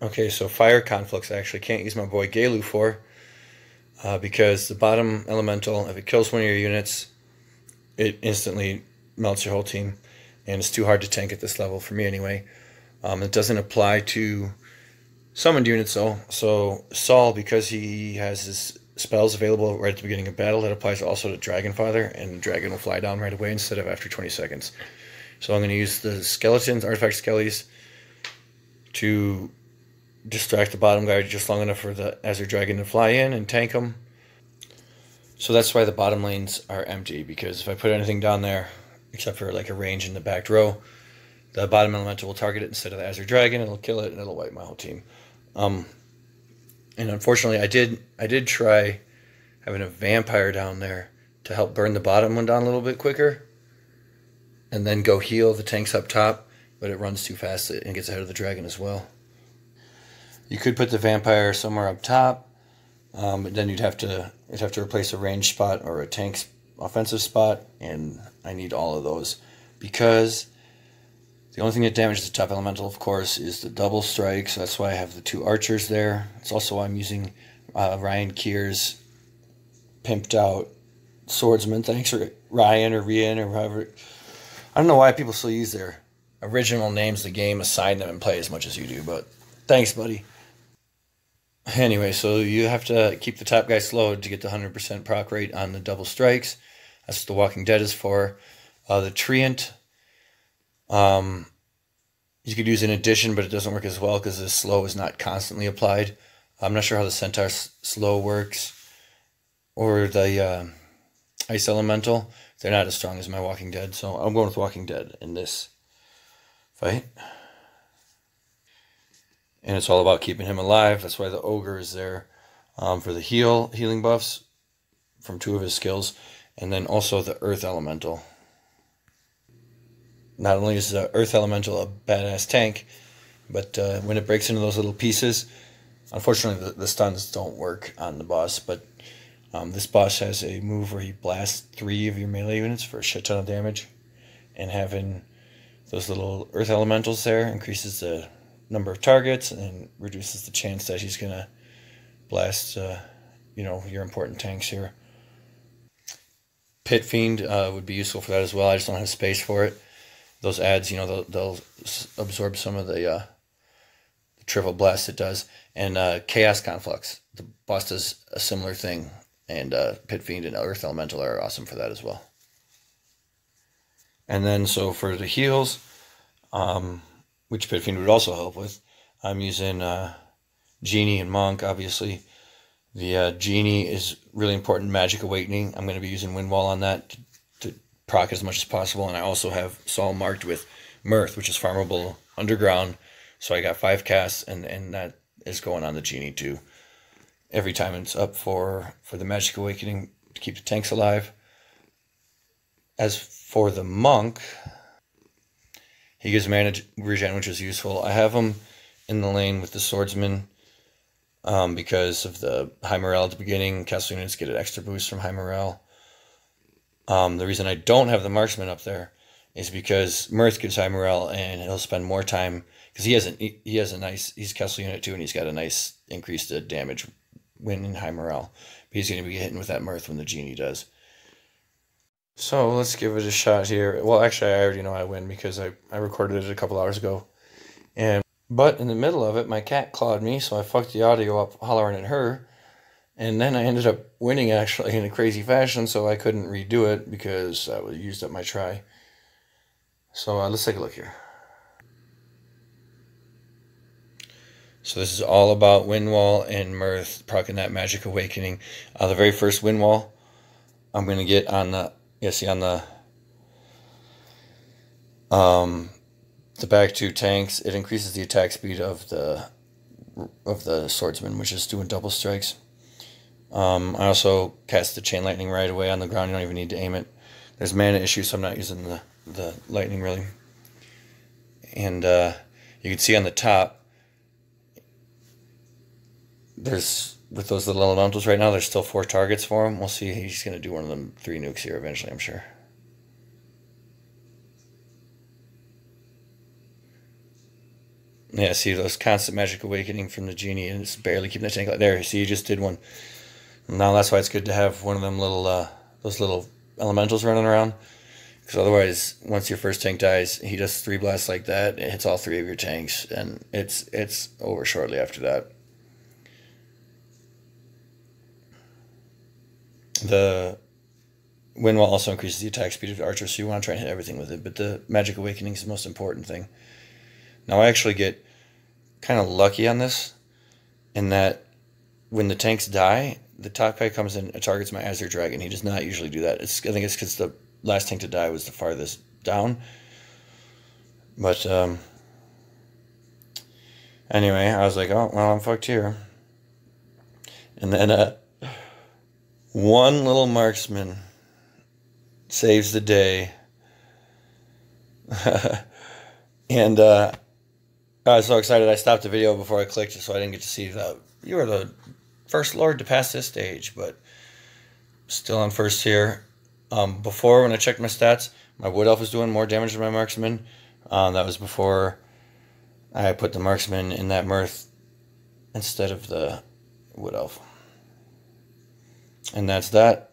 Okay, so fire conflicts I actually can't use my boy Galu for because the bottom elemental, if it kills one of your units, it instantly melts your whole team, and it's too hard to tank at this level for me anyway. It doesn't apply to summoned units though. So Saul, because he has his spells available right at the beginning of battle, that applies also to Dragonfather, and the dragon will fly down right away instead of after 20 seconds. So I'm going to use the skeletons, artifact skellies, to distract the bottom guy just long enough for the Azure Dragon to fly in and tank him. So that's why the bottom lanes are empty, because if I put anything down there, except for like a range in the back row, the bottom elemental will target it instead of the Azure Dragon, it'll kill it, and it'll wipe my whole team. And unfortunately, I did try having a vampire down there to help burn the bottom one down a little bit quicker, and then go heal the tanks up top, but it runs too fast and gets ahead of the dragon as well. You could put the vampire somewhere up top, but then you'd have to replace a range spot or a tank's offensive spot, and I need all of those because the only thing that damages the top elemental, of course, is the double strike. So that's why I have the 2 archers there. It's also why I'm using Ryan Keir's pimped out swordsman. Thanks, for Ryan or Rian or however. I don't know why people still use their original names the game, assign them, and play as much as you do, but thanks, buddy. Anyway, so you have to keep the top guy slowed to get the 100% proc rate on the double strikes. That's what the Walking Dead is for. The Treant, you could use in addition, but it doesn't work as well because the slow is not constantly applied. I'm not sure how the Centaur slow works, or the Ice Elemental. They're not as strong as my Walking Dead, so I'm going with Walking Dead in this fight. And it's all about keeping him alive. That's why the Ogre is there for the healing buffs from 2 of his skills, and then also the Earth Elemental. Not only is the Earth Elemental a badass tank, but when it breaks into those little pieces, unfortunately the stuns don't work on the boss, but this boss has a move where he blasts 3 of your melee units for a shit ton of damage, and having those little Earth Elementals there increases the number of targets and reduces the chance that he's going to blast your important tanks here. Pit Fiend would be useful for that as well. I just don't have space for it. Those ads, they'll absorb some of the triple blast it does. And Chaos Conflux, the boss does a similar thing, and Pit Fiend and Earth Elemental are awesome for that as well. And then so for the heals, which Pit Fiend would also help with, I'm using Genie and Monk, obviously. The Genie is really important, Magic Awakening. I'm going to be using Wind Wall on that to proc as much as possible, and I also have Saul marked with Mirth, which is farmable underground, so I got 5 casts, and that is going on the Genie too. Every time it's up for the Magic Awakening to keep the tanks alive. As for the Monk, he gives mana regen, which is useful. I have him in the lane with the Swordsman because of the high morale at the beginning. Castle units get an extra boost from high morale. The reason I don't have the Marksman up there is because Mirth gives high morale, and he'll spend more time because he's Castle unit too, and he's got a nice increased damage when in high morale. But he's going to be hitting with that Mirth when the Genie does. So let's give it a shot here. Well, actually, I already know I win because I recorded it a couple hours ago. But in the middle of it, my cat clawed me, so I fucked the audio up hollering at her. And then I ended up winning, actually, in a crazy fashion, so I couldn't redo it because I used up my try. So let's take a look here. So this is all about Wind Wall and Mirth, proccing that Magic Awakening. The very first Wind Wall, I'm going to get on the... Yeah, see on the back 2 tanks, it increases the attack speed of the Swordsman, which is doing double strikes. I also cast the Chain Lightning right away on the ground. You don't even need to aim it. There's mana issues, so I'm not using the lightning really. And you can see on the top, with those little elementals right now, there's still 4 targets for him. We'll see. He's going to do one of them 3 nukes here eventually, I'm sure. Yeah, see those constant magic awakening from the genie, and it's barely keeping the tank like there. See, you just did one. Now that's why it's good to have one of them little, those little elementals running around. Because otherwise, once your first tank dies, he does 3 blasts like that. It hits all 3 of your tanks, and it's over shortly after that. The wind wall also increases the attack speed of the archer, so you want to try and hit everything with it. But the magic awakening is the most important thing. Now I actually get kind of lucky on this, in that when the tanks die, the top guy comes in and targets my Azure Dragon. He does not usually do that. I think it's because the last tank to die was the farthest down. But anyway, I was like, oh, well, I'm fucked here. And then one little marksman saves the day. And I was so excited I stopped the video before I clicked it, so I didn't get to see that. You are the first Lord to pass this stage, but still on first here. Before, when I checked my stats, my Wood Elf was doing more damage than my Marksman. That was before I put the Marksman in that Mirth instead of the Wood Elf. And that's that.